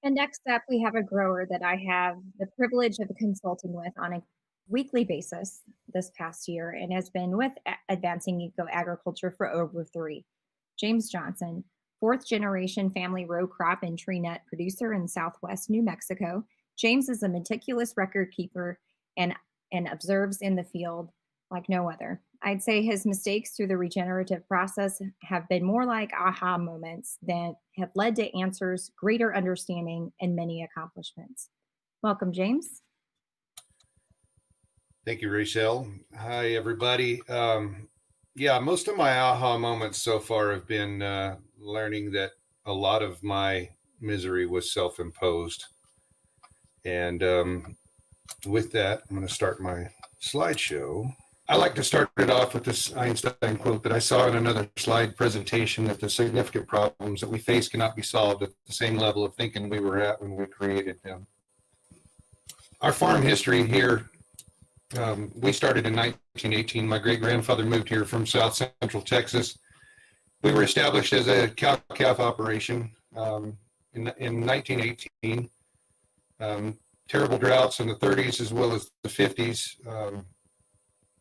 And next up, we have a grower that I have the privilege of consulting with on a weekly basis this past year and has been with Advancing Eco Agriculture for over three. James Johnson, fourth generation family row crop and tree nut producer in Southwest New Mexico. James is a meticulous record keeper and, and observes in the field like no other. I'd say his mistakes through the regenerative process have been more like aha moments that have led to answers, greater understanding, and many accomplishments. Welcome, James. Thank you, Rachel. Hi, everybody. Yeah, most of my aha moments so far have been learning that a lot of my misery was self-imposed. And with that, I'm going to start my slideshow. I like to start it off with this Einstein quote that I saw in another slide presentation, that the significant problems that we face cannot be solved at the same level of thinking we were at when we created them. Our farm history here, we started in 1918. My great-grandfather moved here from South Central Texas. We were established as a cow-calf operation in 1918. Terrible droughts in the 30s as well as the 50s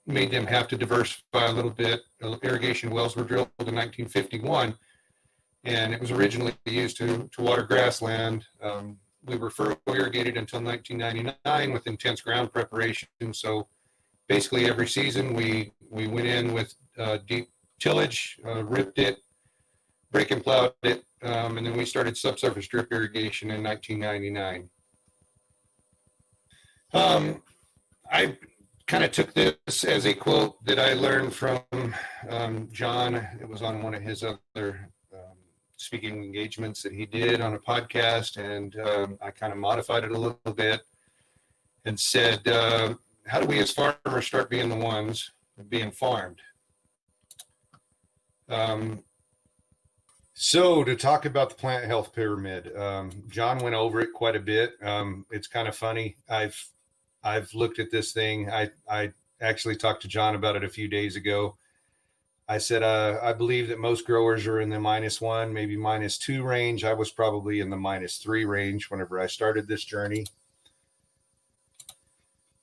made them have to diversify a little bit. Irrigation wells were drilled in 1951, and it was originally used to water grassland. We were furrow irrigated until 1999 with intense ground preparation. So basically every season we went in with deep tillage, ripped it, break and plowed it, and then we started subsurface drip irrigation in 1999. I kind of took this as a quote that I learned from John. It was on one of his other speaking engagements that he did on a podcast, and I kind of modified it a little bit and said, how do we as farmers start being the ones being farmed? So to talk about the plant health pyramid, John went over it quite a bit. It's kind of funny. I've looked at this thing. I actually talked to John about it a few days ago. I said, I believe that most growers are in the -1, maybe -2 range. I was probably in the -3 range whenever I started this journey.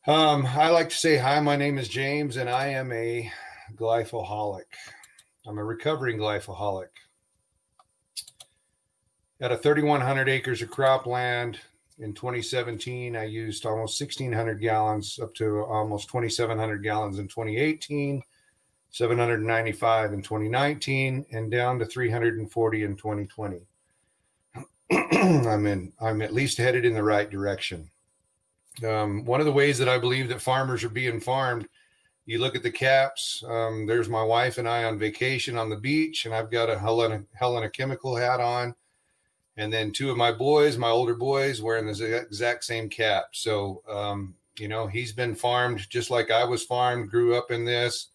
I like to say, hi, my name is James, and I am a glyphaholic. I'm a recovering glyphaholic. At a 3,100 acres of cropland in 2017, I used almost 1,600 gallons up to almost 2,700 gallons in 2018. 795 in 2019, and down to 340 in 2020. I'm at least headed in the right direction. One of the ways that I believe that farmers are being farmed, you look at the caps. There's my wife and I on vacation on the beach, and I've got a Helena chemical hat on, and then two of my boys, my older boys, wearing the exact same cap. So you know, he's been farmed just like I was farmed, grew up in this.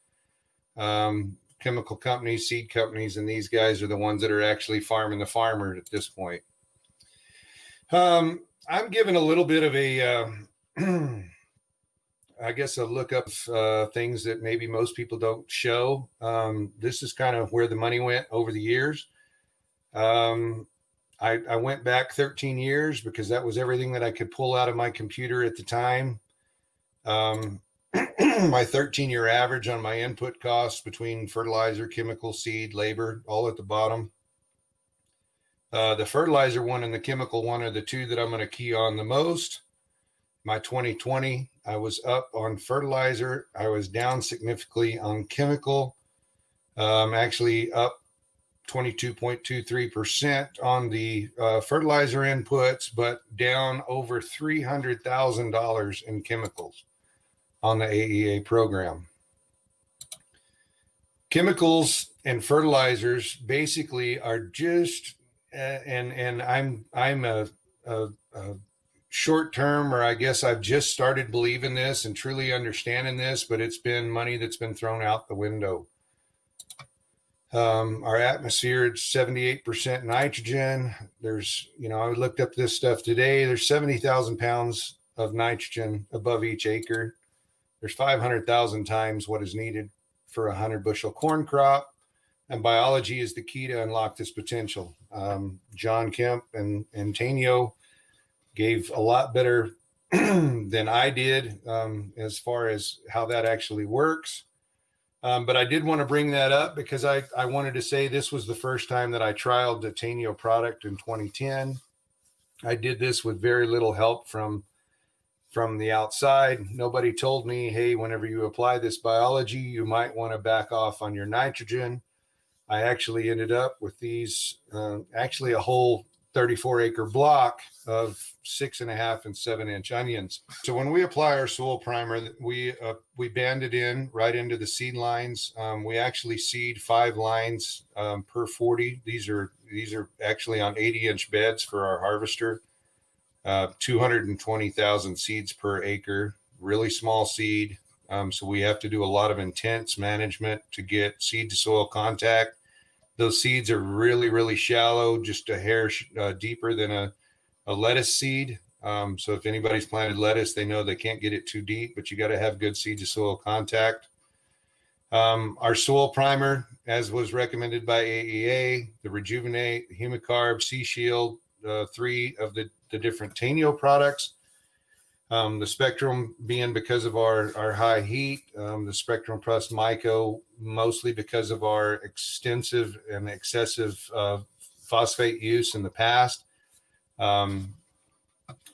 Chemical companies, seed companies, and these guys are the ones that are actually farming the farmer at this point. I'm giving a little bit of a, I guess, a look up things that maybe most people don't show. This is kind of where the money went over the years. I went back 13 years because that was everything that I could pull out of my computer at the time. My 13-year average on my input costs between fertilizer, chemical, seed, labor, all at the bottom. The fertilizer one and the chemical one are the two that I'm going to key on the most. My 2020, I was up on fertilizer. I was down significantly on chemical. Actually up 22.23% on the fertilizer inputs, but down over $300,000 in chemicals on the AEA program. Chemicals and fertilizers basically are just, and I'm a short term, or I guess I've just started believing this and truly understanding this, but it's been money that's been thrown out the window. Our atmosphere is 78% nitrogen. There's, you know, I looked up this stuff today. There's 70,000 pounds of nitrogen above each acre. There's 500,000 times what is needed for a 100-bushel corn crop, and biology is the key to unlock this potential. John Kemp and Tanio gave a lot better than I did as far as how that actually works. But I did want to bring that up because I wanted to say this was the first time that I trialed the Tanio product in 2010. I did this with very little help from the outside. Nobody told me, hey, whenever you apply this biology, you might want to back off on your nitrogen. I actually ended up with these, actually a whole 34-acre block of 6.5 and 7-inch onions. So when we apply our soil primer, we band it in right into the seed lines. We actually seed 5 lines per 40. These are actually on 80-inch beds for our harvester. 220,000 seeds per acre, really small seed. So we have to do a lot of intense management to get seed to soil contact. Those seeds are really, really shallow, just a hair deeper than a lettuce seed. So if anybody's planted lettuce, they know they can't get it too deep, but you got to have good seed to soil contact. Our soil primer, as was recommended by AEA, the Rejuvenate, Humicarb, Sea Shield, 3 of the different Tanio products. The Spectrum being because of our high heat, the Spectrum Plus Myco mostly because of our extensive and excessive phosphate use in the past. And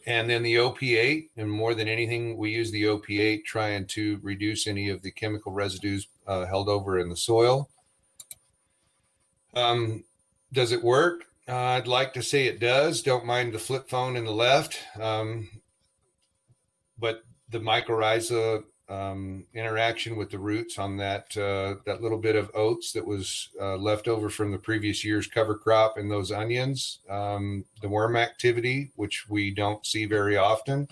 then the OP8, and more than anything, we use the OP8 trying to reduce any of the chemical residues held over in the soil. Does it work? I'd like to say it does. Don't mind the flip phone in the left. But the mycorrhiza interaction with the roots on that little bit of oats that was left over from the previous year's cover crop and those onions, the worm activity, which we don't see very often,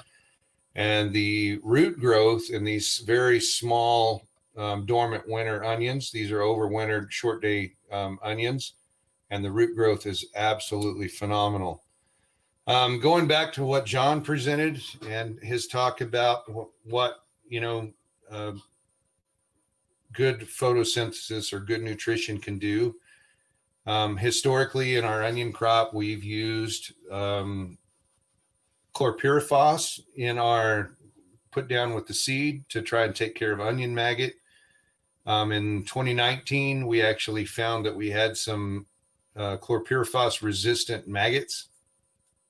and the root growth in these very small dormant winter onions. These are overwintered short day onions, and the root growth is absolutely phenomenal. Going back to what John presented and his talk about what good photosynthesis or good nutrition can do. Historically, in our onion crop, we've used chlorpyrifos in our put down with the seed to try and take care of onion maggot. In 2019, we actually found that we had some chlorpyrifos resistant maggots.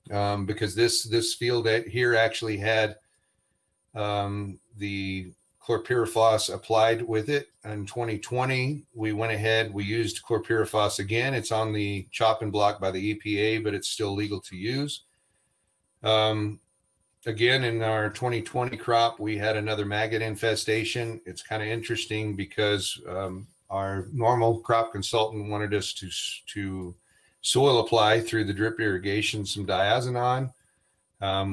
Because this field here actually had the chlorpyrifos applied with it. In 2020, we went ahead, we used chlorpyrifos again. It's on the chopping block by the EPA, but it's still legal to use. Again, in our 2020 crop, we had another maggot infestation. It's kind of interesting because our normal crop consultant wanted us to soil apply through the drip irrigation some diazinon.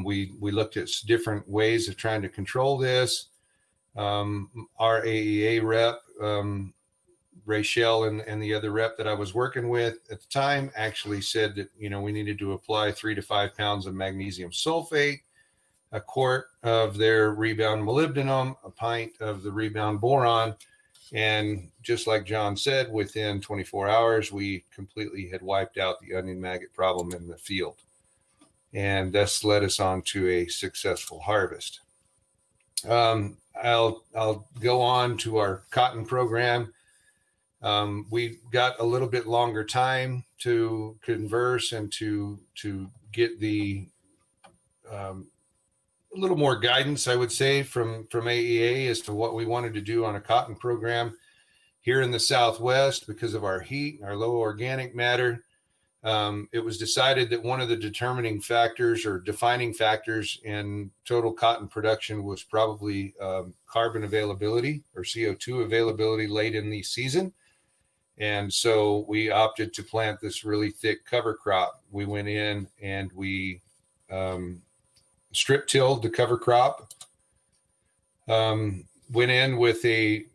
We looked at different ways of trying to control this. Our AEA rep, Rachel, and the other rep that I was working with at the time actually said that we needed to apply 3 to 5 pounds of magnesium sulfate, a quart of their rebound molybdenum, a pint of the rebound boron. And just like John said, within 24 hours, we completely had wiped out the onion maggot problem in the field. And this led us on to a successful harvest. I'll go on to our cotton program. We got a little bit longer time to converse and to get the a little more guidance, I would say, from AEA as to what we wanted to do on a cotton program here in the Southwest because of our heat and our low organic matter. It was decided that one of the determining factors or defining factors in total cotton production was probably carbon availability or CO2 availability late in the season. And so we opted to plant this really thick cover crop. We went in and we strip tilled the cover crop, went in with a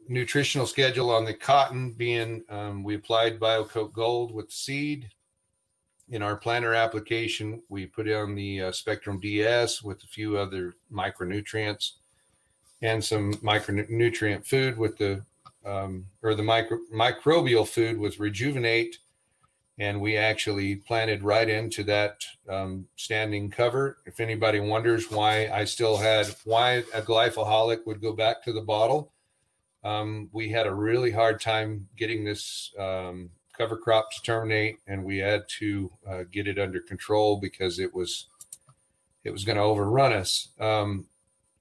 nutritional schedule on the cotton being, we applied BioCoat Gold with seed. In our planter application, we put on the Spectrum DS with a few other micronutrients and some micronutrient food with the, or the microbial food with Rejuvenate. and we actually planted right into that standing cover. If anybody wonders why a glyphosate would go back to the bottle, we had a really hard time getting this cover crop to terminate, and we had to get it under control because it was going to overrun us.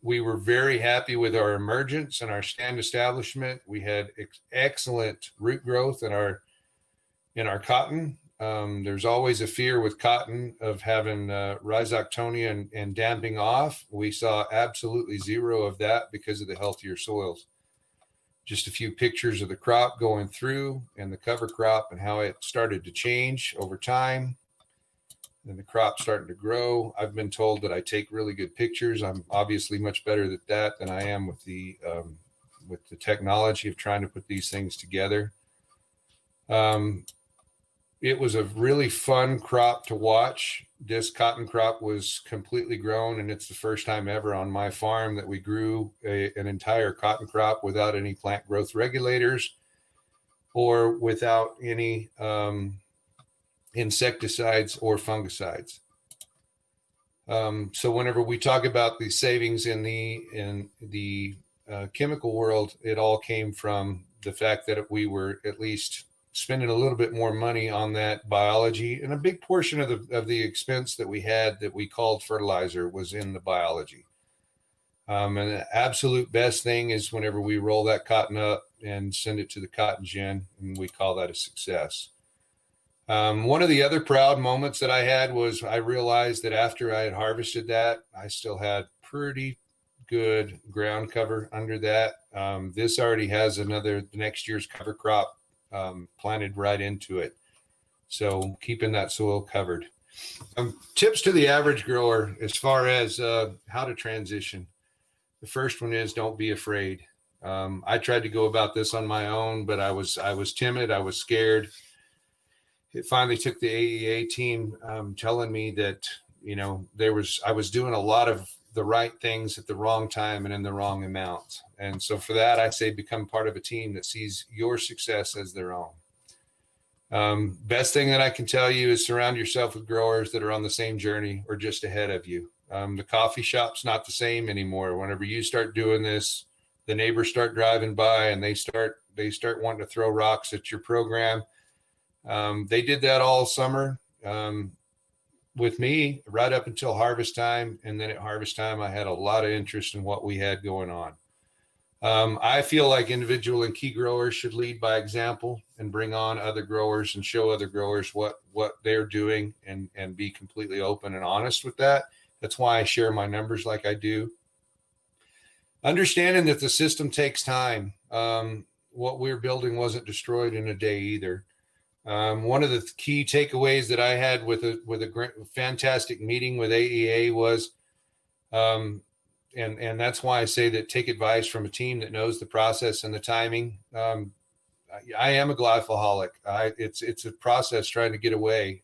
We were very happy with our emergence and our stand establishment. We had excellent root growth in our cotton. There's always a fear with cotton of having rhizoctonia and damping off. We saw absolutely zero of that because of the healthier soils. Just a few pictures of the crop going through and the cover crop and how it started to change over time. And the crop starting to grow. I've been told that I take really good pictures. I'm obviously much better at that than I am with the technology of trying to put these things together. It was a really fun crop to watch. This cotton crop was completely grown, and it's the first time ever on my farm that we grew an entire cotton crop without any plant growth regulators or without any insecticides or fungicides. So whenever we talk about the savings in the chemical world, it all came from the fact that we were at least spending a little bit more money on that biology, and a big portion of the expense that we had that we called fertilizer was in the biology. And the absolute best thing is whenever we roll that cotton up and send it to the cotton gin, and we call that a success. One of the other proud moments that I had was I realized that after I had harvested that, I still had pretty good ground cover under that. This already has the next year's cover crop planted right into it. So keeping that soil covered. Tips to the average grower as far as how to transition. The first one is don't be afraid. I tried to go about this on my own, but I was timid. I was scared. It finally took the AEA team telling me that, I was doing a lot of the right things at the wrong time and in the wrong amount. And so for that, I say become part of a team that sees your success as their own. Best thing that I can tell you is surround yourself with growers that are on the same journey or just ahead of you. The coffee shop's not the same anymore. Whenever you start doing this, the neighbors start driving by and they start wanting to throw rocks at your program. They did that all summer with me right up until harvest time. And then at harvest time, I had a lot of interest in what we had going on. I feel like individual and key growers should lead by example and bring on other growers and show other growers what they're doing and be completely open and honest with that. That's why I share my numbers like I do. Understanding that the system takes time. What we're building wasn't destroyed in a day either. One of the key takeaways that I had with a fantastic meeting with AEA was, and that's why I say that take advice from a team that knows the process and the timing. I am a glyphosate. It's a process trying to get away.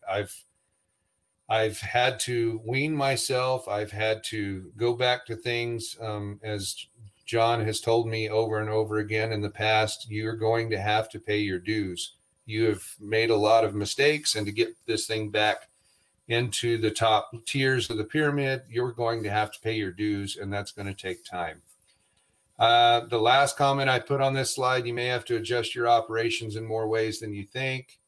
I've had to wean myself. I've had to go back to things, as John has told me over and over again in the past, you're going to have to pay your dues. You have made a lot of mistakes, and to get this thing back into the top tiers of the pyramid, you're going to have to pay your dues, and that's going to take time. The last comment I put on this slide, you may have to adjust your operations in more ways than you think.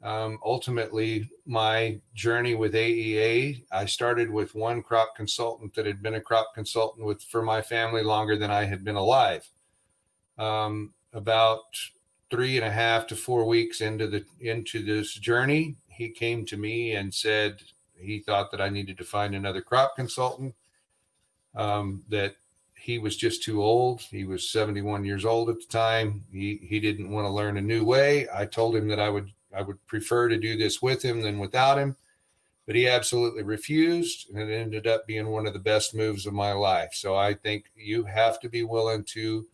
Ultimately, my journey with AEA, I started with one crop consultant that had been a crop consultant for my family longer than I had been alive. About 3.5 to 4 weeks into this journey, he came to me and said he thought that I needed to find another crop consultant, that he was just too old. He was 71 years old at the time. He didn't want to learn a new way. I told him that I would prefer to do this with him than without him, but he absolutely refused, and it ended up being one of the best moves of my life. So I think you have to be willing to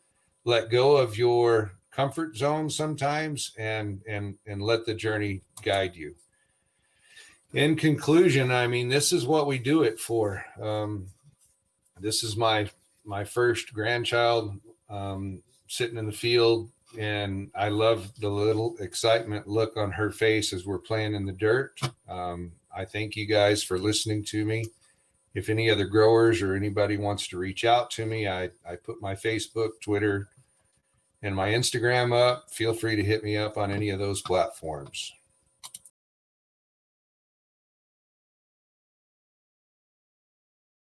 let go of your comfort zone sometimes and let the journey guide you. In conclusion, I mean, this is what we do it for. This is my first grandchild sitting in the field and I love the little excitement look on her face as we're playing in the dirt. I thank you guys for listening to me. If any other growers or anybody wants to reach out to me, I put my Facebook, Twitter, and my Instagram up. Feel free to hit me up on any of those platforms.